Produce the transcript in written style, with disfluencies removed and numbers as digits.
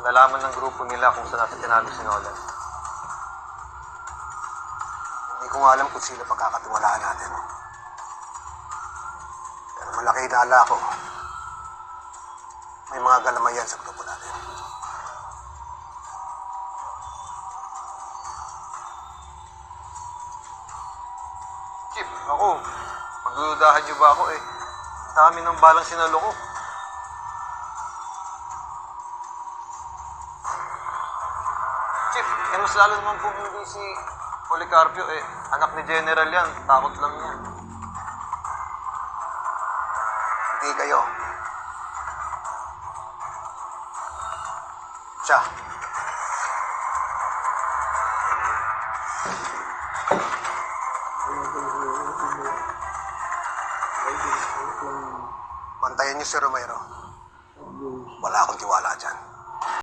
Nalaman ng grupo nila kung saan natin tinalo si Nolan. Hindi ko nga alam kung sino pagkakatiwalaan natin. Pero malaki inala ko. May mga galamayan sa grupo natin. Chip, ako, magdududahan niyo ba ako eh? Dami ng balang sinalo ko. Chip, mas lalo naman po hindi si Policarpio eh. Anak ni General yan, takot lang niya. Hindi kayo. Siya. Bantayan niyo si Romero. Wala akong tiwala dyan.